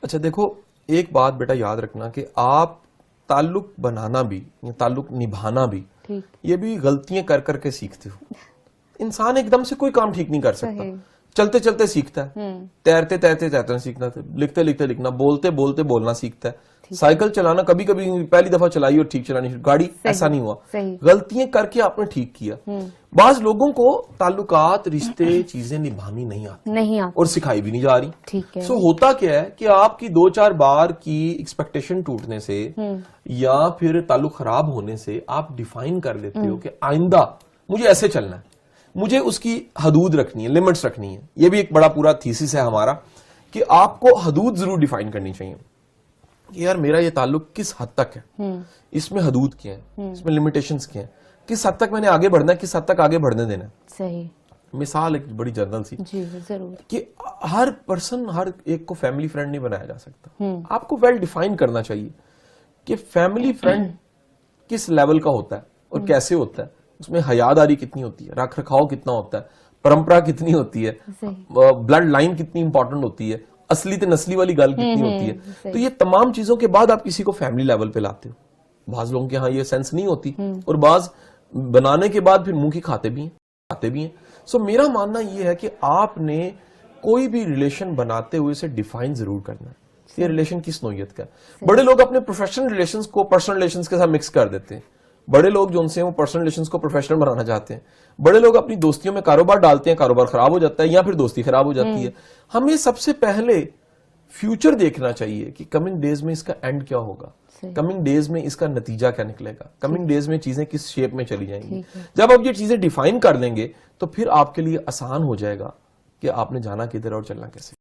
اچھا دیکھو، ایک بات بیٹا یاد رکھنا کہ آپ تعلق بنانا بھی، تعلق نبھانا بھی، یہ بھی غلطیاں کر کر کے سیکھتے ہو. انسان ایک دم سے کوئی کام ٹھیک نہیں کر سکتا، چلتے چلتے سیکھتا ہے، تیرتے تیرتے تیرنا سیکھنا، لکھتے لکھتے لکھنا، بولتے بولتے بولنا سیکھتا ہے. سائیکل چلانا کبھی کبھی پہلی دفعہ چلائی اور ٹھیک چلانی، گاڑی ایسا نہیں ہوا، غلطیاں کر کے آپ نے ٹھیک کیا. بعض لوگوں کو تعلقات، رشتے، چیزیں نبھانی نہیں آتی اور سکھائی بھی نہیں جا رہی. سو ہوتا کیا ہے کہ آپ کی 2-4 بار کی ایکسپیکٹیشن ٹوٹنے سے یا پھر تعلق خراب ہونے سے آپ ڈیفائن کر لیتے ہو کہ آئندہ مجھے ایسے چلنا ہے، مجھے اس کی حدود رکھنی ہے، لیمٹس رکھنی ہے. یہ بھی ایک بڑا پورا تھیسس ہے ہمارا کہ آپ کو حدود ضرور ڈیفائن کرنی چاہیے. یار میرا یہ تعلق کس حد تک ہے، اس میں حدود کیا ہیں، اس میں لمیٹیشنز کیا ہیں، کس حد تک میں نے آگے بڑھنا ہے، کس حد تک آگے بڑھنے دینا ہے. صحیح مثال ایک بڑی جنرل سی کہ ہر پرسن ہر ایک کو فیملی فرینڈ نہیں بنایا جا سکتا. آپ کو ویل ڈیفائن کرنا چاہیے کہ فیملی فرینڈ کس لیول کا ہوتا ہے اور کیسے ہوتا ہے، اس میں حیاداری کتنی ہوتی ہے، رکھ رکھاؤ کتنا ہوتا ہے، پرمپرا کتنی ہوتی ہے، بلڈ لائن کتنی امپورٹنٹ ہوتی ہے، اصلی تے نسلی والی گل کتنی ہوتی ہے. تو یہ تمام چیزوں کے بعد آپ کسی کو فیملی لیول پہ لاتے ہو. بعض لوگوں کے ہاں یہ سینس نہیں ہوتی اور بعض بنانے کے بعد پھر منہ کی کھاتے بھی ہیں. سو میرا ماننا یہ ہے کہ آپ نے کوئی بھی ریلیشن بناتے ہوئے اسے ڈیفائن ضرور کرنا ہے، یہ ریلیشن کس نوعیت کا ہے. بڑے لوگ اپنے پروفیشنل ریلیشنز کو پرسنل ریلیشنز کے ساتھ مکس کر دیتے ہیں. بڑے لوگ جو ان سے وہ پرسنل ریلیشنز کو پروفیشنل بنانا چاہتے ہیں. بڑے لوگ اپنی دوستیوں میں کاروبار ڈالتے ہیں، کاروبار خراب ہو جاتا ہے یا پھر دوستی خراب ہو جاتی ہے. ہمیں سب سے پہلے فیوچر دیکھنا چاہیے کہ کمنگ ڈیز میں اس کا اینڈ کیا ہوگا، کمنگ ڈیز میں اس کا نتیجہ کیا نکلے گا، کمنگ ڈیز میں چیزیں کس شیپ میں چلی جائیں گی. جب آپ یہ چیزیں ڈیفائن کر لیں گے تو پھر آپ کے لیے آسان ہو جائے گا کہ آپ نے جانا کدھر اور چلنا کیسے.